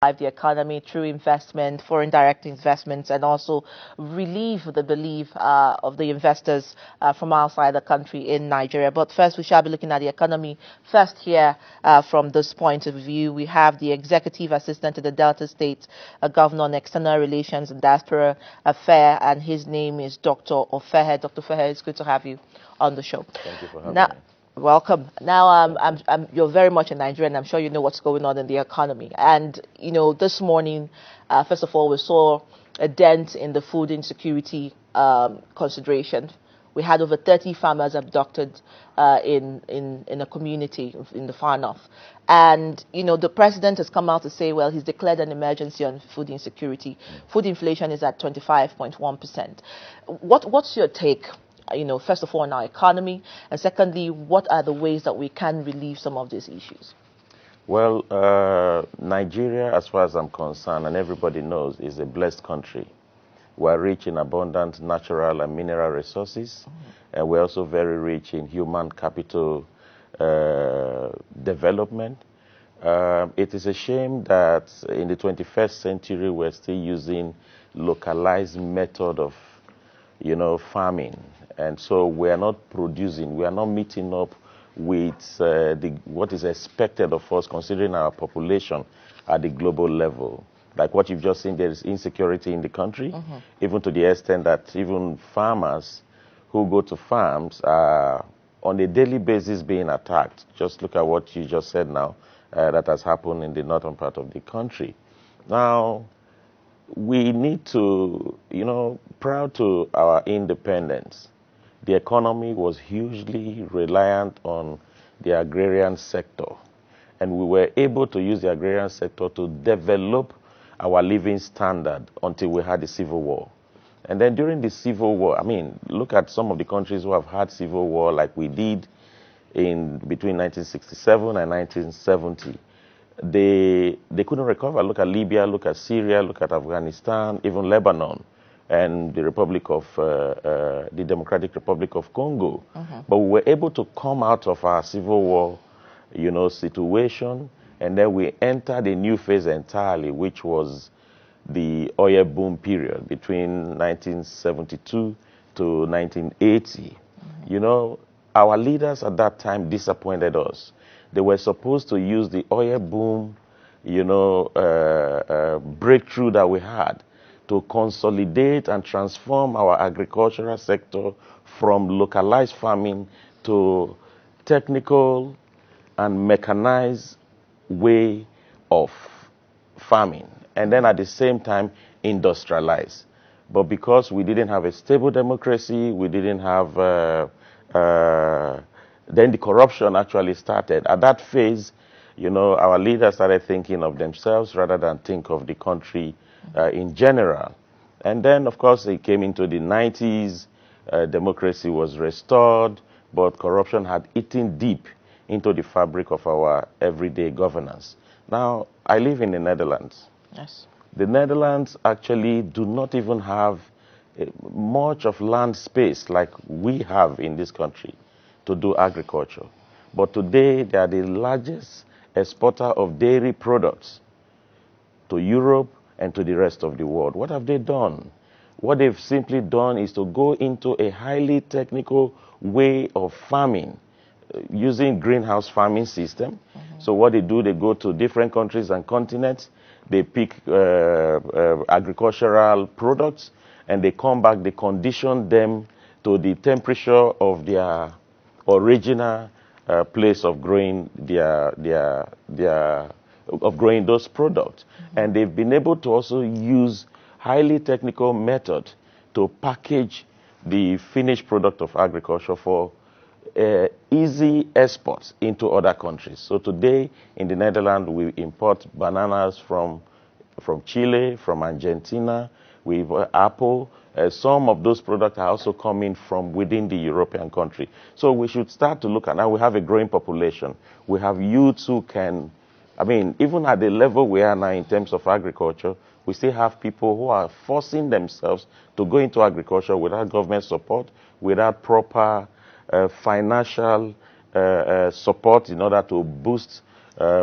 the economy through investment, foreign direct investments, and also relieve the belief of the investors from outside the country in Nigeria. But first, we shall be looking at the economy. First, here from this point of view, we have the Executive Assistant to the Delta State Governor on External Relations and Diaspora Affairs, and his name is Dr. Ofehe. Dr. Ofehe, it's good to have you on the show. Thank you for having me. Welcome. Now, you're very much in Nigeria, and I'm sure you know what's going on in the economy. And, you know, this morning, first of all, we saw a dent in the food insecurity consideration. We had over 30 farmers abducted in a community in the far north. And, you know, the president has come out to say, well, he's declared an emergency on food insecurity. Food inflation is at 25.1%. What's your take? You know, first of all, on our economy, and secondly, what are the ways that we can relieve some of these issues? Well, Nigeria, as far as I'm concerned, and everybody knows, is a blessed country. We're rich in abundant natural and mineral resources, and we're also very rich in human capital development. It is a shame that in the 21st century, we're still using localized method of, you know, farming. And so we are not producing, we are not meeting up with what is expected of us considering our population at the global level. Like what you've just seen, there is insecurity in the country, even to the extent that even farmers who go to farms are on a daily basis being attacked. Just look at what you just said now, that has happened in the northern part of the country. Now, we need to, you know, proud to our independence, the economy was hugely reliant on the agrarian sector. And we were able to use the agrarian sector to develop our living standard until we had the Civil War. And then during the Civil War, I mean, look at some of the countries who have had Civil War like we did in between 1967 and 1970. They couldn't recover. Look at Libya, look at Syria, look at Afghanistan, even Lebanon, and the the Democratic Republic of Congo. But we were able to come out of our Civil War, you know, situation, and then we entered a new phase entirely, which was the oil boom period between 1972 to 1980. You know, our leaders at that time disappointed us. They were supposed to use the oil boom, you know, breakthrough that we had to consolidate and transform our agricultural sector from localized farming to technical and mechanized way of farming, and then at the same time industrialize. But because we didn't have a stable democracy, we didn't have, then the corruption actually started. At that phase, you know, our leaders started thinking of themselves rather than think of the country in general. And then, of course, it came into the 90s, democracy was restored, but corruption had eaten deep into the fabric of our everyday governance. Now, I live in the Netherlands. Yes. The Netherlands actually do not even have much of land space like we have in this country to do agriculture. But today, they are the largest exporter of dairy products to Europe and to the rest of the world. What have they done? What they've simply done is to go into a highly technical way of farming, using greenhouse farming system. So what they do, they go to different countries and continents, they pick agricultural products, and they come back, they condition them to the temperature of their original place of growing growing those products. And they've been able to also use highly technical method to package the finished product of agriculture for easy exports into other countries. So today in the Netherlands, we import bananas from Chile, from Argentina, we have apple. Some of those products are also coming from within the European country. So we should start to look at, now we have a growing population. We have youths who can, I mean, even at the level we are now in terms of agriculture, we still have people who are forcing themselves to go into agriculture without government support, without proper financial support in order to boost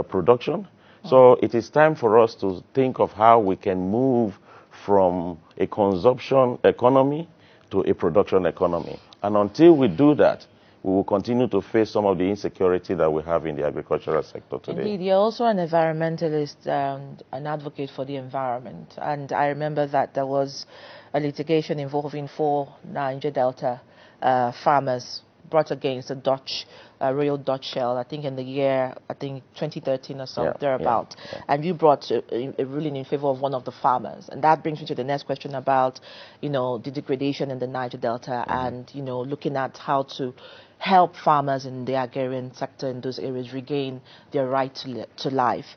production. So it is time for us to think of how we can move from a consumption economy to a production economy. And until we do that, we will continue to face some of the insecurity that we have in the agricultural sector today. Indeed, you're also an environmentalist and an advocate for the environment. And I remember that there was a litigation involving 4 Niger Delta farmers brought against a Royal Dutch Shell, I think in the year, 2013 or so, thereabout. And you brought a ruling in favor of one of the farmers. And that brings me to the next question about, the degradation in the Niger Delta and, looking at how to help farmers in the agrarian sector in those areas regain their right to life.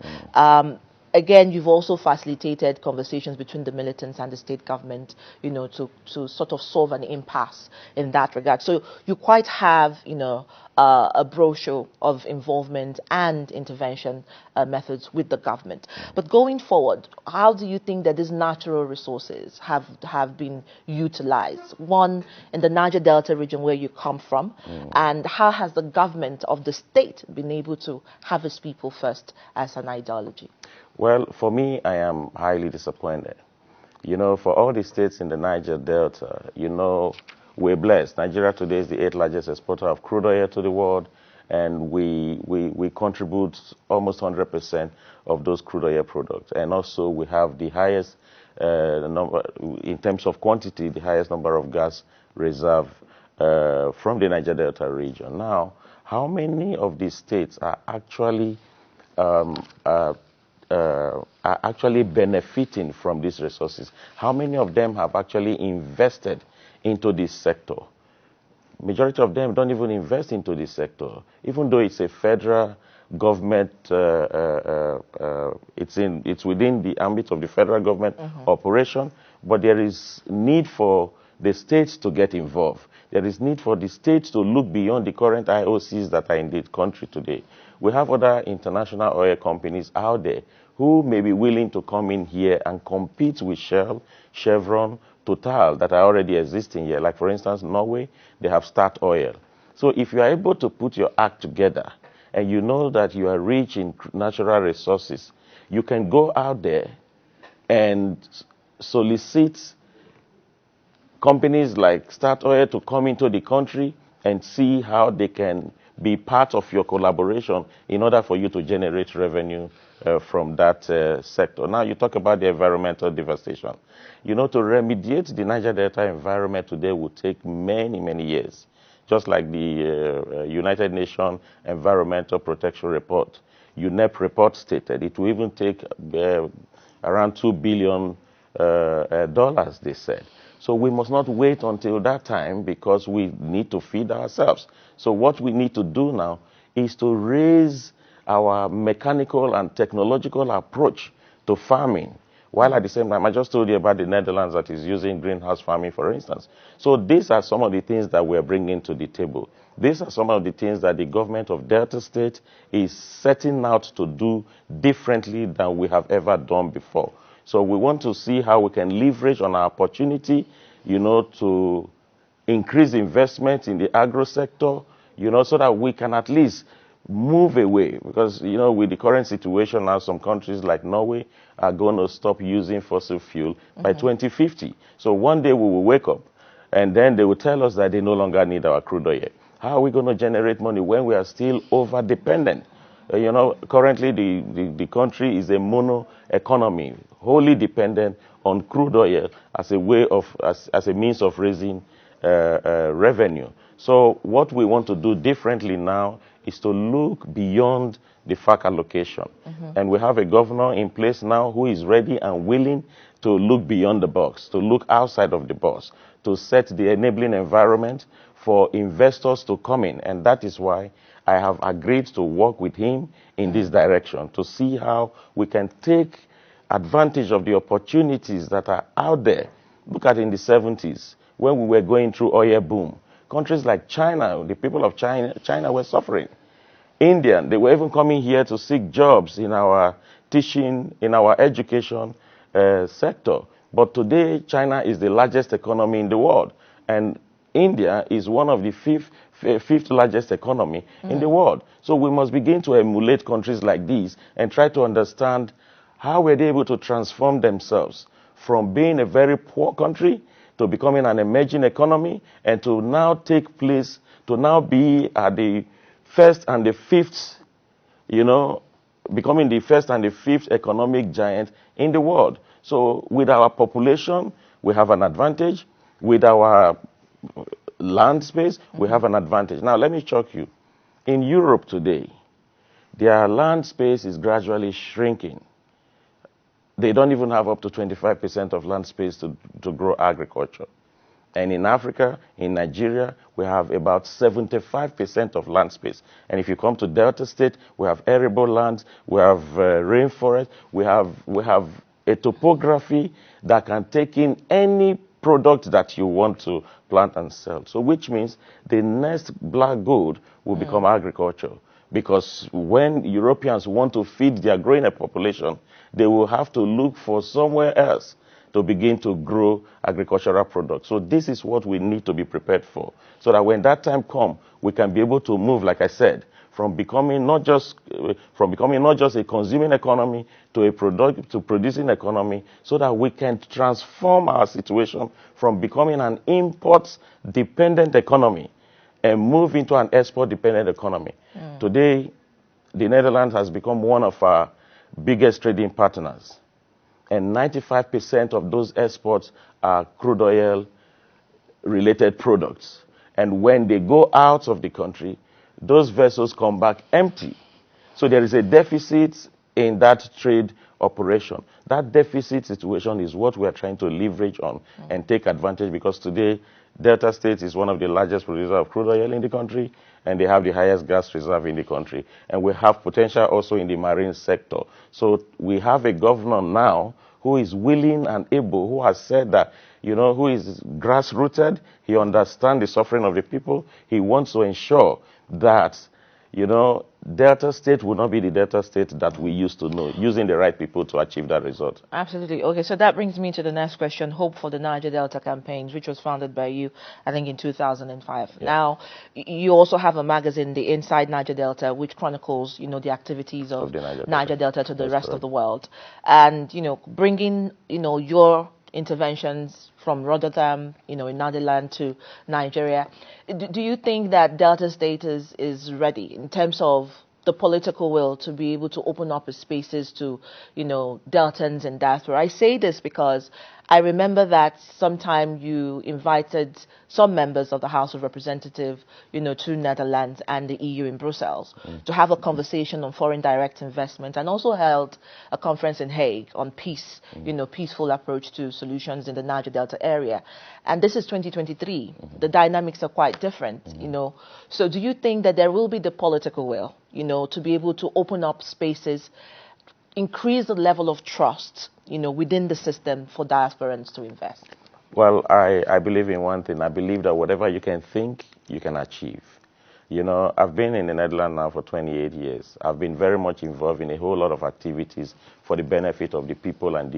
Again, you've also facilitated conversations between the militants and the state government, to sort of solve an impasse in that regard. So you quite have, a brochure of involvement and intervention methods with the government. But going forward, how do you think that these natural resources have been utilized? One, in the Niger Delta region where you come from, and how has the government of the state been able to have its people first as an ideology? Well, for me, I am highly disappointed. For all the states in the Niger Delta, we're blessed. Nigeria today is the 8th largest exporter of crude oil to the world, and we contribute almost 100% of those crude oil products. And also we have the highest number, in terms of quantity, the highest number of gas reserve from the Niger Delta region. Now, how many of these states are actually benefiting from these resources? How many of them have actually invested into this sector? Majority of them don't even invest into this sector, even though it's a federal government. It's within the ambit of the federal government operation, but there is need for the states to get involved. There is need for the states to look beyond the current IOCs that are in the country today. We have other international oil companies out there who may be willing to come in here and compete with Shell, Chevron, Total that are already existing here. Like, for instance, Norway, they have Start Oil. So if you are able to put your act together and you know that you are rich in natural resources, you can go out there and solicit companies like Start Oil to come into the country and see how they can be part of your collaboration in order for you to generate revenue from that sector. Now, you talk about the environmental devastation. To remediate the Niger Delta environment today will take many, many years. Just like the United Nations Environmental Protection Report, UNEP report stated, it will even take around $2 billion, they said. So we must not wait until that time because we need to feed ourselves. So what we need to do now is to raise our mechanical and technological approach to farming, while at the same time, I just told you about the Netherlands that is using greenhouse farming, for instance. So these are some of the things that we're bringing to the table. These are some of the things that the government of Delta State is setting out to do differently than we have ever done before. So we want to see how we can leverage on our opportunity, to increase investment in the agro sector, so that we can at least move away. Because, with the current situation now, some countries like Norway are going to stop using fossil fuel by 2050. So one day we will wake up and then they will tell us that they no longer need our crude oil. How are we going to generate money when we are still over-dependent? Currently the country is a mono economy, wholly dependent on crude oil as a way of, as a means of raising revenue. So what we want to do differently now is to look beyond the FAC allocation. And we have a governor in place now who is ready and willing to look beyond the box, to look outside of the box, to set the enabling environment for investors to come in. And that is why I have agreed to work with him in this direction, to see how we can take advantage of the opportunities that are out there. Look at in the 70s, when we were going through oil boom. Countries like China, the people of China were suffering. India, they were even coming here to seek jobs in our teaching, in our education sector. But today, China is the largest economy in the world. And India is one of the fifth largest economy in the world. So we must begin to emulate countries like these and try to understand how were they able to transform themselves from being a very poor country to becoming an emerging economy, and to now take place, to now be at the first and the fifth, becoming the first and the fifth economic giant in the world. So with our population, we have an advantage. With our land space, we have an advantage. Now, let me shock you. In Europe today, their land space is gradually shrinking. They don't even have up to 25% of land space to grow agriculture. And in Africa, in Nigeria, we have about 75% of land space. And if you come to Delta State, we have arable lands, we have rainforest, we have a topography that can take in any product that you want to plant and sell. So which means the next black gold will become agriculture. Because when Europeans want to feed their growing population, they will have to look for somewhere else to begin to grow agricultural products. So this is what we need to be prepared for, so that when that time comes, we can be able to move, like I said, from becoming not just a consuming economy to producing economy, so that we can transform our situation from becoming an import-dependent economy and move into an export-dependent economy. Today, the Netherlands has become one of our biggest trading partners. And 95% of those exports are crude oil-related products. And when they go out of the country, those vessels come back empty. So there is a deficit in that trade operation. That deficit situation is what we are trying to leverage on and take advantage, because today, Delta State is one of the largest producers of crude oil in the country, and they have the highest gas reserve in the country. And we have potential also in the marine sector. So we have a governor now who is willing and able, who has said that, who is grassrooted. He understands the suffering of the people. He wants to ensure that, Delta State will not be the Delta State that we used to know, using the right people to achieve that result. Absolutely. Okay, so that brings me to the next question, Hope for the Niger Delta campaigns, which was founded by you, I think, in 2005. Yeah. Now, you also have a magazine, The Inside Niger Delta, which chronicles, the activities of the Niger Delta to the rest of the world. And, bringing, your interventions from Rotterdam, in Nederland to Nigeria. Do you think that Delta State is ready in terms of the political will to be able to open up spaces to, Deltans and diaspora? I say this because I remember that sometime you invited some members of the House of Representatives, to Netherlands and the EU in Brussels to have a conversation on foreign direct investment, and also held a conference in Hague on peace, peaceful approach to solutions in the Niger Delta area. And this is 2023. The dynamics are quite different, So do you think that there will be the political will, to be able to open up spaces, increase the level of trust, within the system for diasporans to invest? Well, I believe in one thing. I believe that whatever you can think, you can achieve. I've been in the Netherlands now for 28 years. I've been very much involved in a whole lot of activities for the benefit of the people and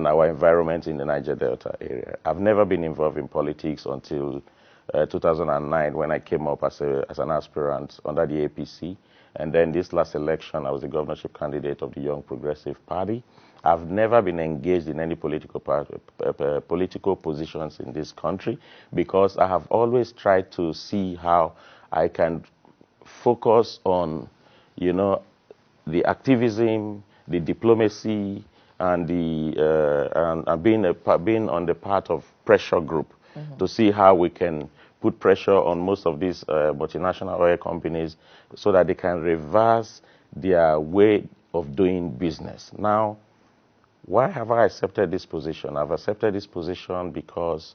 our environment in the Niger Delta area. I've never been involved in politics until 2009, when I came up as an aspirant under the APC. And then this last election, I was the governorship candidate of the Young Progressive Party. I've never been engaged in any political positions in this country, because I have always tried to see how I can focus on, the activism, the diplomacy, and being on the part of pressure group to see how we can put pressure on most of these multinational oil companies so that they can reverse their way of doing business. Now, why have I accepted this position? I've accepted this position because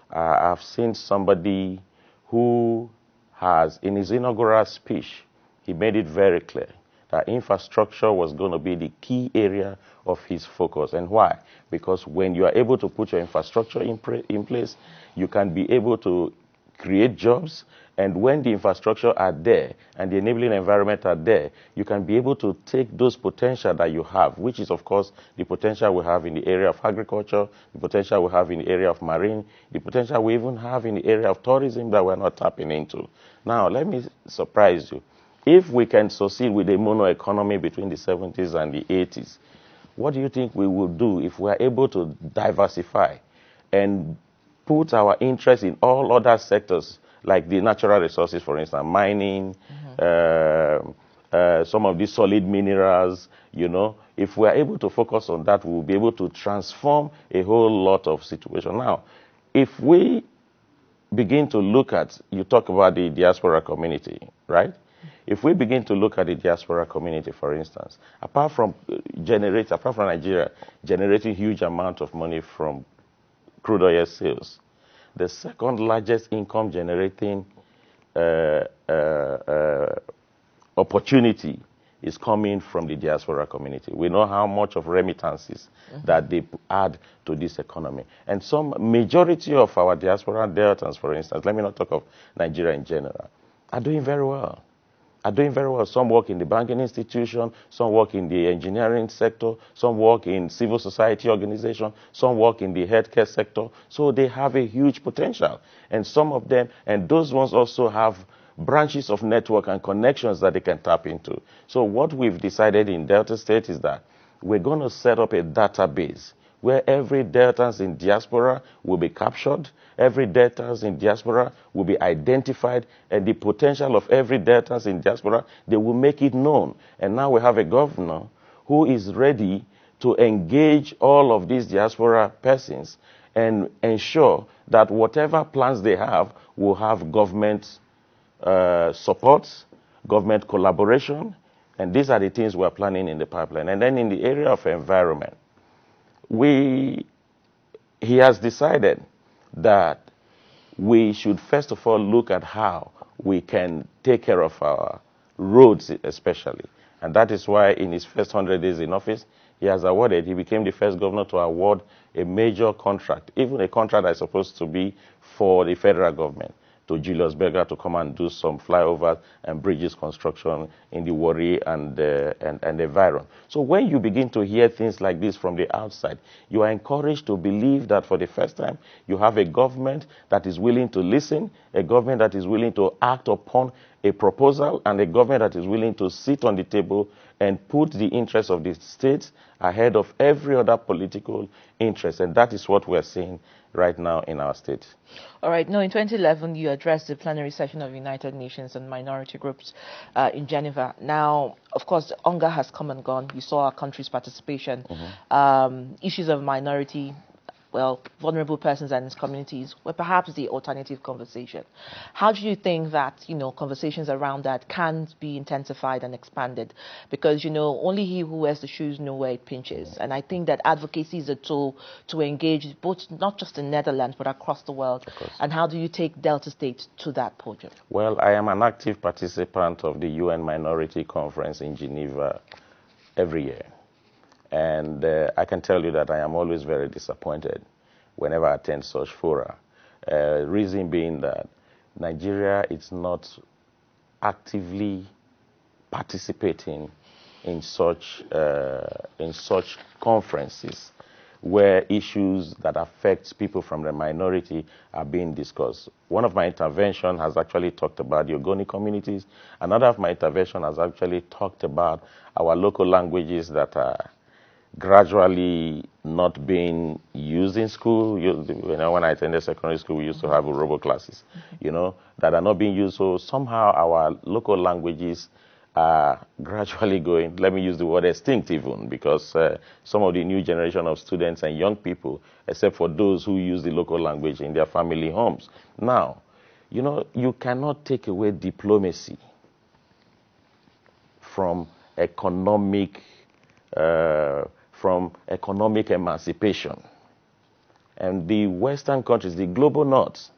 I've seen somebody who has, in his inaugural speech, he made it very clear that infrastructure was going to be the key area of his focus. And why? Because when you are able to put your infrastructure in place, you can be able to create jobs, and when the infrastructure are there and the enabling environment are there, you can be able to take those potential that you have, which is, of course, the potential we have in the area of agriculture, the potential we have in the area of marine, the potential we even have in the area of tourism that we're not tapping into. Now, let me surprise you. If we can succeed with a mono economy between the 70s and the 80s, what do you think we will do if we are able to diversify and put our interest in all other sectors, like the natural resources, for instance, mining, some of these solid minerals, you know? If we are able to focus on that, we will be able to transform a whole lot of situations. Now, if we begin to look at, you talk about the diaspora community, right? If we begin to look at the diaspora community, for instance, apart from Nigeria generating huge amount of money from crude oil sales, the second largest income generating opportunity is coming from the diaspora community. We know how much of remittances that they add to this economy. And some majority of our diaspora deltans, for instance, let me not talk of Nigeria in general, are doing very well. Some work in the banking institution, some work in the engineering sector, some work in civil society organization, some work in the healthcare sector. So they have a huge potential. And some of them, and those ones also have branches of network and connections that they can tap into. So what we've decided in Delta State is that we're going to set up a database where every Deltans in diaspora will be captured, every Deltans in diaspora will be identified, and the potential of every Deltans in diaspora, they will make it known. And now we have a governor who is ready to engage all of these diaspora persons and ensure that whatever plans they have will have government support, government collaboration, and these are the things we're planning in the pipeline. And then in the area of environment, he has decided that we should first of all look at how we can take care of our roads especially. And that is why in his first 100 days in office, he became the first governor to award a major contract, even a contract that's supposed to be for the federal government, to Julius Berger to come and do some flyovers and bridges construction in the Warri and the environ. So when you begin to hear things like this from the outside, you are encouraged to believe that for the first time, you have a government that is willing to listen, a government that is willing to act upon a proposal, and a government that is willing to sit on the table and put the interests of the states ahead of every other political interest. And that is what we're seeing right now in our state. All right. Now, in 2011, you addressed the plenary session of United Nations on minority groups in Geneva. Now, of course, hunger has come and gone. You saw our country's participation. Issues of minority, vulnerable persons and its communities were perhaps the alternative conversation. How do you think that, conversations around that can be intensified and expanded? Because, only he who wears the shoes knows where it pinches. And I think that advocacy is a tool to engage both, not just in Netherlands, but across the world. And how do you take Delta State to that podium? Well, I am an active participant of the UN Minority Conference in Geneva every year. And I can tell you that I am always very disappointed whenever I attend such fora. Reason being that Nigeria is not actively participating in such conferences where issues that affect people from the minority are being discussed. One of my interventions has actually talked about the Ogoni communities. Another of my interventions has actually talked about our local languages that are gradually not being used in school. When I attended secondary school, we used to have robo classes, that are not being used. So somehow our local languages are gradually going, let me use the word extinct even, because some of the new generation of students and young people, except for those who use the local language in their family homes. Now, you cannot take away diplomacy from economic emancipation. And the Western countries, the global North,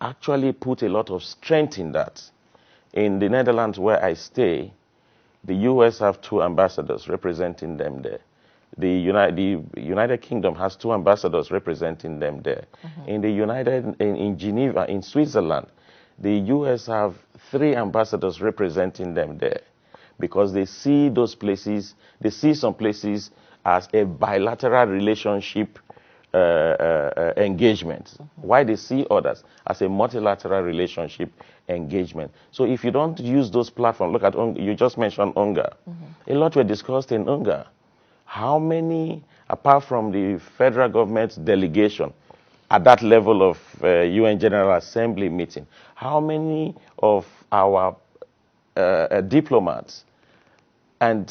actually put a lot of strength in that. In the Netherlands, where I stay, the U.S. have 2 ambassadors representing them there. The United Kingdom has 2 ambassadors representing them there. In Geneva, in Switzerland, the U.S. have 3 ambassadors representing them there because they see those places, they see some places as a bilateral relationship engagement. Why they see others as a multilateral relationship engagement. So if you don't use those platforms, look at, you just mentioned UNGA. A lot were discussed in UNGA. How many, apart from the federal government's delegation at that level of UN General Assembly meeting, how many of our diplomats and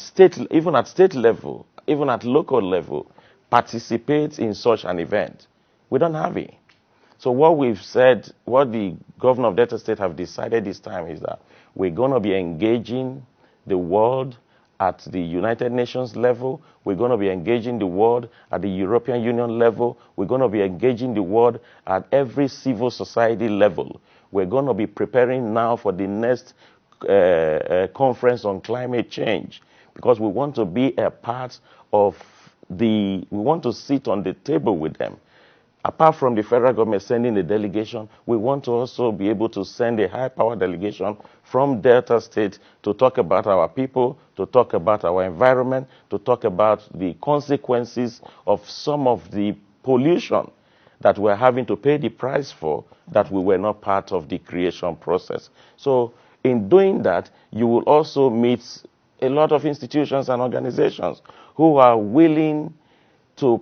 even at state level, even at local level, participate in such an event? We don't have it. So what we've said, what the governor of Delta State have decided this time is that we're going to be engaging the world at the United Nations level. We're going to be engaging the world at the European Union level. We're going to be engaging the world at every civil society level. We're going to be preparing now for the next conference on climate change, because we want to be a part of we want to sit on the table with them. Apart from the federal government sending a delegation, we want to also be able to send a high-power delegation from Delta State to talk about our people, to talk about our environment, to talk about the consequences of some of the pollution that we're having to pay the price for, that we were not part of the creation process. So in doing that, you will also meet a lot of institutions and organizations who are willing to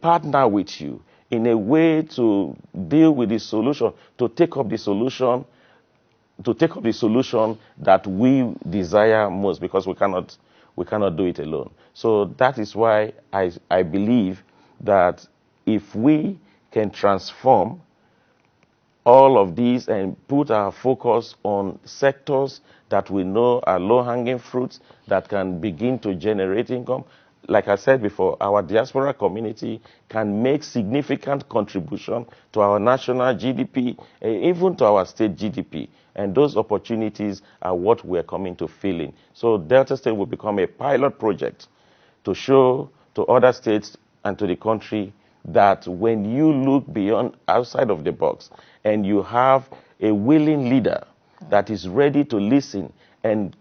partner with you in a way to deal with the solution, to take up the solution that we desire most, because we cannot do it alone. So that is why I believe that if we can transform all of these and put our focus on sectors that we know are low-hanging fruits that can begin to generate income. Like I said before, our diaspora community can make significant contribution to our national GDP, even to our state GDP. And those opportunities are what we're coming to fill in. So Delta State will become a pilot project to show to other states and to the country that when you look beyond, outside of the box, and you have a willing leader that is ready to listen and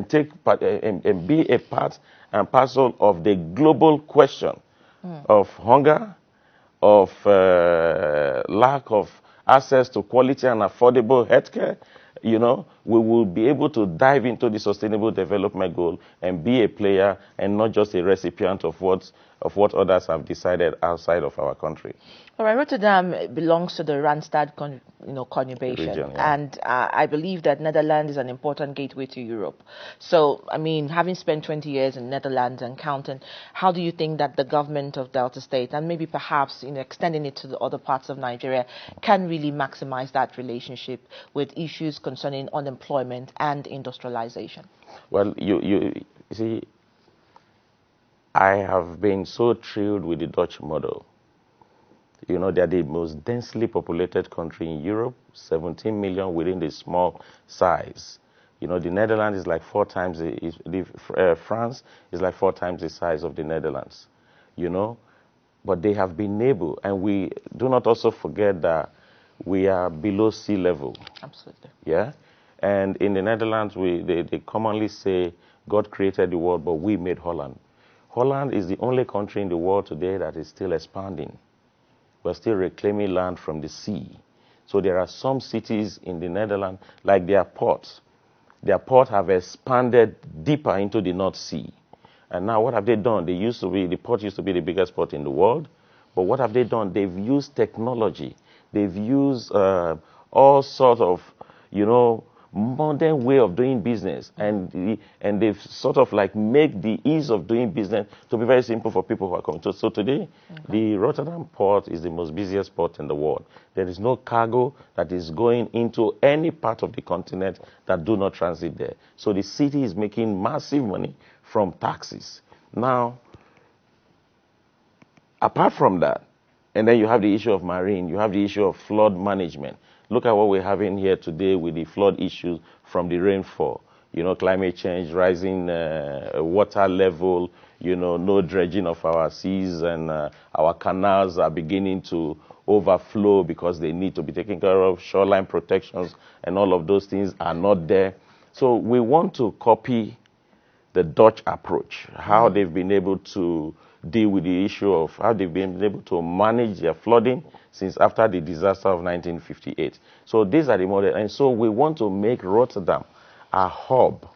take part and be a part and parcel of the global question of hunger, of lack of access to quality and affordable healthcare, you know, we will be able to dive into the sustainable development goal and be a player and not just a recipient of what others have decided outside of our country. All right, Rotterdam belongs to the Randstad conurbation, region, yeah. And I believe that Netherlands is an important gateway to Europe. So, I mean, having spent 20 years in Netherlands and counting, how do you think that the government of Delta State, and maybe perhaps extending it to the other parts of Nigeria, can really maximize that relationship with issues concerning unemployment and industrialization? Well, you see, I have been so thrilled with the Dutch model. You know, they're the most densely populated country in Europe, 17 million within the small size. You know, the Netherlands is like 4 times, France is like 4 times the size of the Netherlands, you know. But they have been able, and we do not also forget that we are below sea level. Absolutely. Yeah? And in the Netherlands, they commonly say, God created the world, but we made Holland. Holland is the only country in the world today that is still expanding. We're still reclaiming land from the sea. So there are some cities in the Netherlands, like their ports. Their ports have expanded deeper into the North Sea. And now what have they done? The port used to be the biggest port in the world. But what have they done? They've used technology. They've used all sorts of, you know, modern way of doing business, and they've sort of like make the ease of doing business to be very simple for people who are coming. So today, the Rotterdam port is the most busiest port in the world. There is no cargo that is going into any part of the continent that do not transit there. So the city is making massive money from taxis. Now, apart from that, and then you have the issue of marine, you have the issue of flood management. Look at what we're having here today with the flood issues from the rainfall. climate change, rising water level, no dredging of our seas, and our canals are beginning to overflow because they need to be taken care of. Shoreline protections and all of those things are not there. So we want to copy the Dutch approach, how they've been able to deal with the issue of how they've been able to manage their flooding since after the disaster of 1958. So these are the models. And so we want to make Rotterdam a hub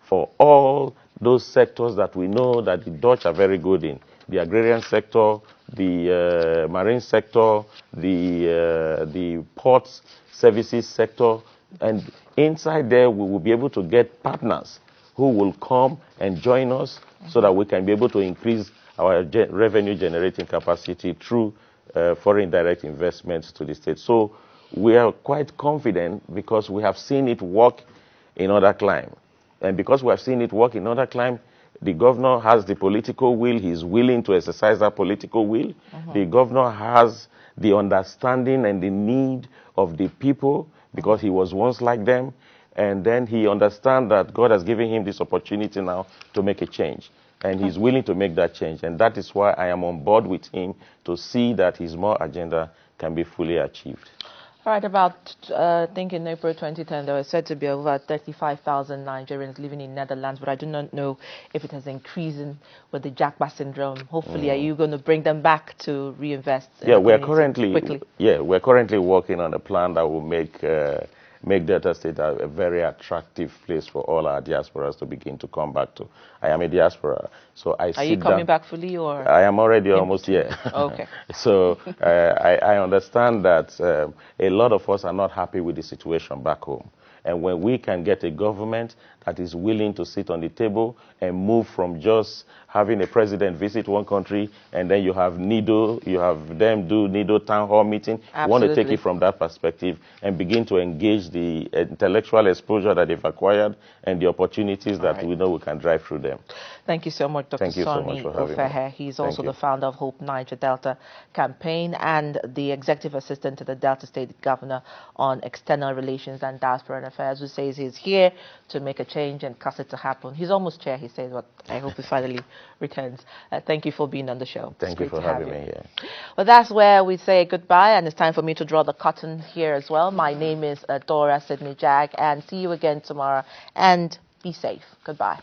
for all those sectors that we know that the Dutch are very good in. The agrarian sector, the marine sector, the ports services sector. And inside there, we will be able to get partners who will come and join us so that we can be able to increase our revenue generating capacity through foreign direct investments to the state. So we are quite confident because we have seen it work in other climes. And because we have seen it work in other climes, the governor has the political will. He's willing to exercise that political will. The governor has the understanding and the need of the people because he was once like them. And then he understands that God has given him this opportunity now to make a change. And he's willing to make that change. And that is why I am on board with him to see that his more agenda can be fully achieved. All right, about, I think in April 2010, there were said to be over 35,000 Nigerians living in Netherlands, but I do not know if it has increased with the Jacques syndrome. Hopefully, are you going to bring them back to reinvest in the community quickly? Yeah, we're currently working on a plan that will make Delta State a very attractive place for all our diasporas to begin to come back to. I am a diaspora, so Are you coming back fully, or? I am already almost here. Okay. So I understand that a lot of us are not happy with the situation back home. And when we can get a government that is willing to sit on the table and move from just having a president visit one country and then you have NIDO, you have them do NIDO town hall meeting. Absolutely. We want to take it from that perspective and begin to engage the intellectual exposure that they've acquired and the opportunities that we know we can drive through them. Thank you so much, Dr. Thank you so much for having Ofehe. me. He's also the founder of Hope Niger Delta Campaign and the executive assistant to the Delta State Governor on External Relations and Diaspora Affairs, who says he's here to make a change and cause it to happen. He's almost chair, he says, but I hope he finally returns. Thank you for being on the show. Thank you for having me here. Well, that's where we say goodbye, and it's time for me to draw the curtain here as well. My name is Dora Sidney Jag, and see you again tomorrow, and be safe. Goodbye.